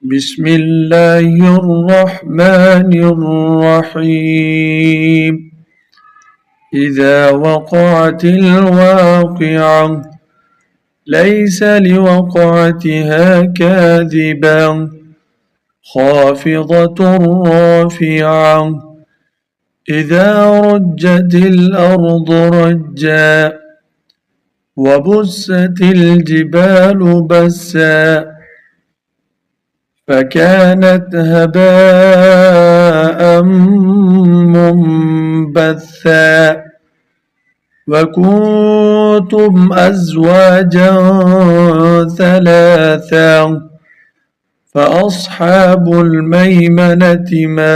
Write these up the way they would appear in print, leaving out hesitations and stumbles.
بسم الله الرحمن الرحيم. إذا وقعت الواقعة ليس لوقعتها كاذبة خافضة رافعة إذا رجت الأرض رجا وبست الجبال بسا فكانت هباء منبثا وكنتم أزواجا ثلاثا فأصحاب الميمنة ما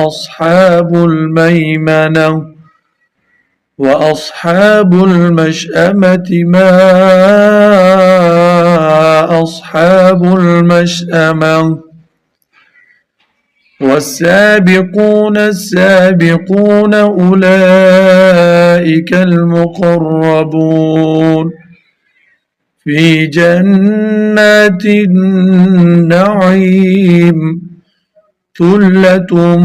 أصحاب الميمنة وأصحاب المشأمة ما أصحاب المشأمة والسابقون السابقون أولئك المقربون في جنات النعيم ثلة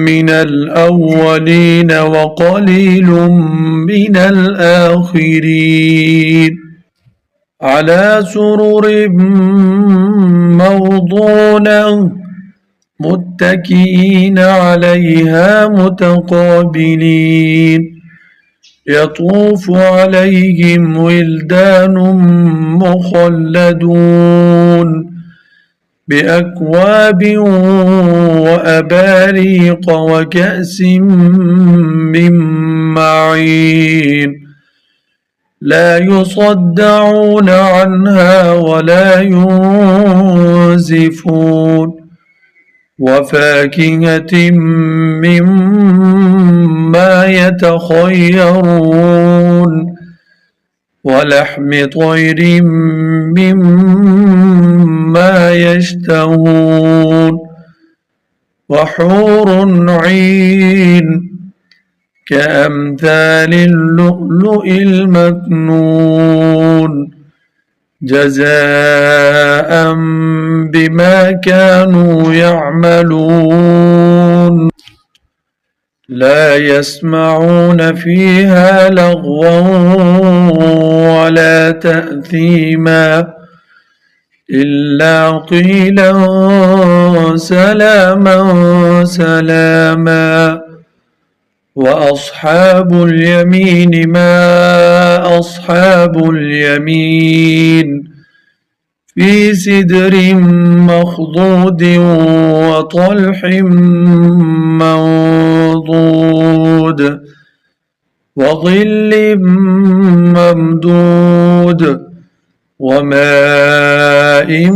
من الأولين وقليل من الآخرين على سرر موضونة متكئين عليها متقابلين يطوف عليهم ولدان مخلدون بأكواب وأباريق وكأس من معين لا يصدعون عنها ولا ينزفون وفاكهة مما يتخيرون ولحم طير مما يشتهون وحور عين كأمثال اللؤلؤ المكنون جزاء بما كانوا يعملون لا يسمعون فيها لغوا ولا تأثيما إلا قيلا سلاما سلاما وأصحاب اليمين ما أصحاب اليمين في سدر مخضود وطلح منضود وظل ممدود وماء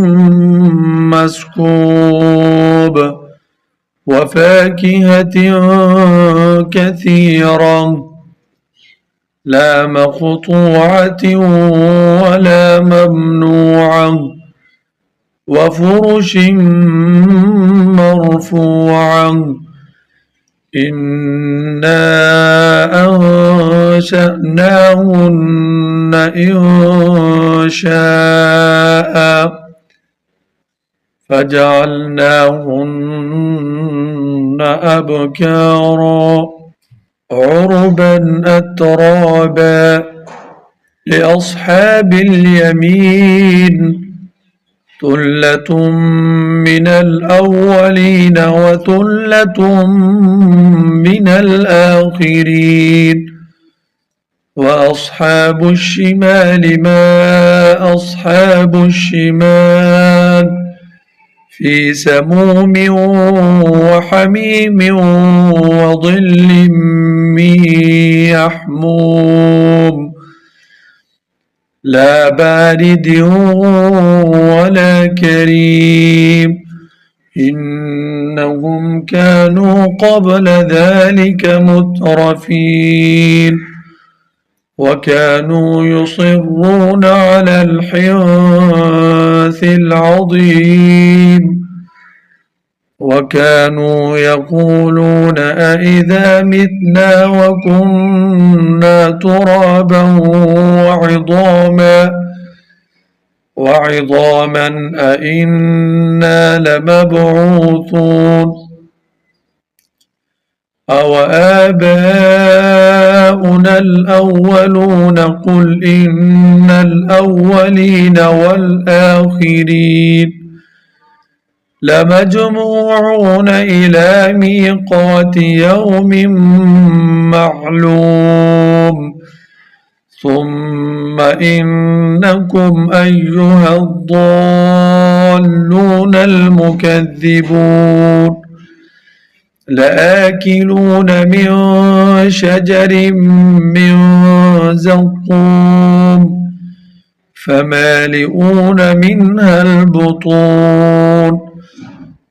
مسكوب وفاكهة كثيرة لا مقطوعة ولا ممنوعة وفرش مرفوعة إنا أنشأناهن إنشاء فجعلناهن أبكارا عربا أترابا لأصحاب اليمين ثلة من الأولين وثلة من الآخرين وأصحاب الشمال ما أصحاب الشمال في سموم وحميم وظل من يحموم لا بارد ولا كريم إنهم كانوا قبل ذلك مترفين وكانوا يصرون على الحنث العظيم وكانوا يقولون أئذا متنا وكنا ترابا وعظاما وعظاما أئنا لمبعوثون أو آباؤنا الأولون قل إن الأولين والآخرين لمجموعون إلى ميقات يوم معلوم ثم إنكم أيها الضالون المكذبون لآكلون من شجر من زقوم فمالئون منها البطون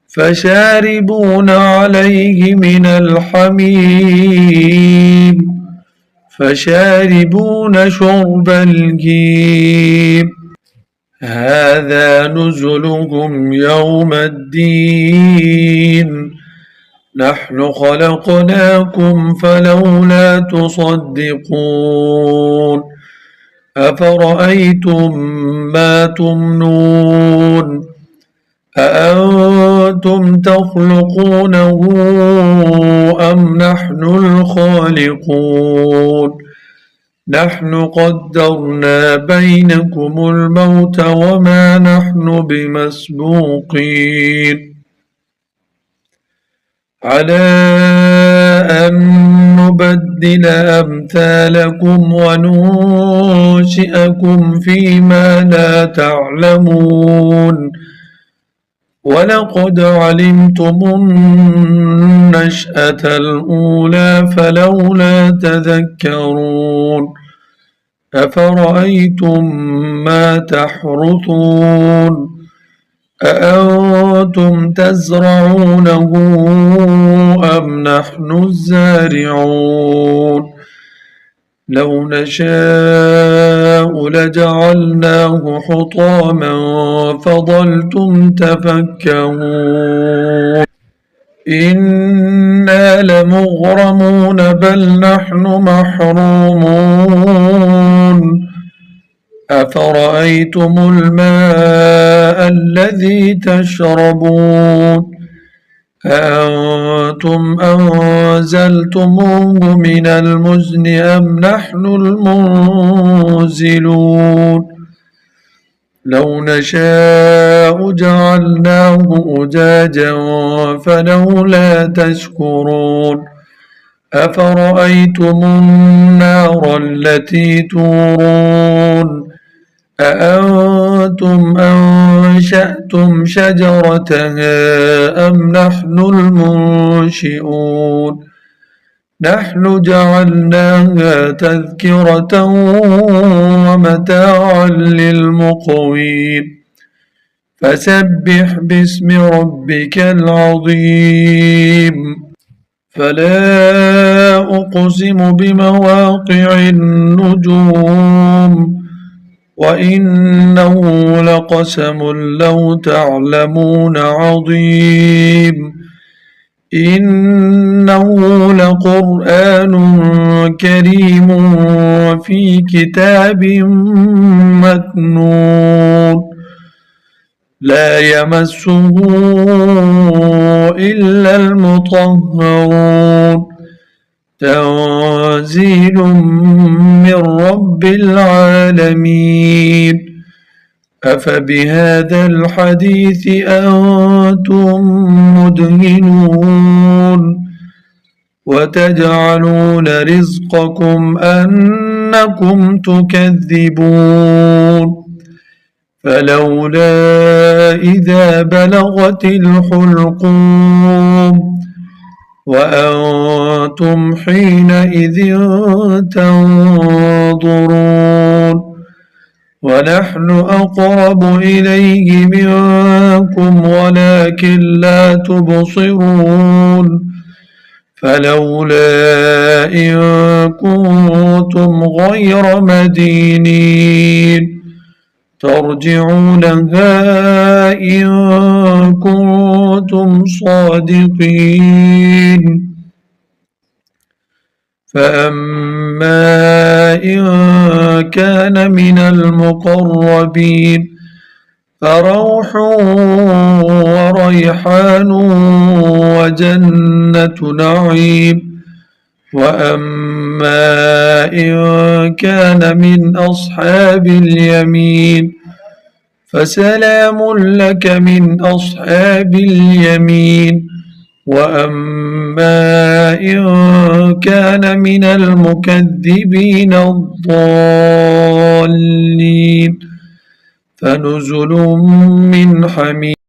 فشاربون عليه من الحميم فشاربون شرب الهيم هذا نزلهم يوم الدين نحن خلقناكم فلولا تصدقون أفرأيتم ما تمنون أأنتم تخلقونه أم نحن الخالقون نحن قدرنا بينكم الموت وما نحن بمسبوقين على أن نبدل أمثالكم وننشئكم فيما لا تعلمون ولقد علمتم النشأة الأولى فلولا تذكرون أفرأيتم ما تحرثون أأنتم تزرعونه أم نحن الزارعون لو نشاء لجعلناه حطاما فظلتم تفكهون إنا لمغرمون بل نحن محرومون أفرأيتم الماء الذي تشربون أأنتم أنزلتموه من المزن أم نحن المنزلون لو نشاء جعلناه أجاجا فلولا تشكرون أفرأيتم النار التي تورون أأنتم أنشأتم شجرتها أم نحن المنشئون نحن جعلناها تذكرة ومتاعا للمقوين فسبح باسم ربك العظيم فلا أقسم بمواقع النجوم وإنه لقسم لو تعلمون عظيم إنه لقرآن كريم في كتاب مكنون لا يمسه إلا المطهرون تنزيل من رب العالمين أفبهذا الحديث أنتم مدهنون وتجعلون رزقكم أنكم تكذبون فلولا إذا بلغت الحلقوم وأنتم حينئذ تنظرون ونحن أقرب إليه منكم ولكن لا تبصرون فلولا إن كنتم غير مدينين ترجعونها إن كنتم صادقين فأما إن كان من المقربين فروح وريحان وجنة نعيم. وأما إن كان من أصحاب اليمين فسلام لك من أصحاب اليمين. وأما إن كان من المكذبين الضالين فنزل من حميم.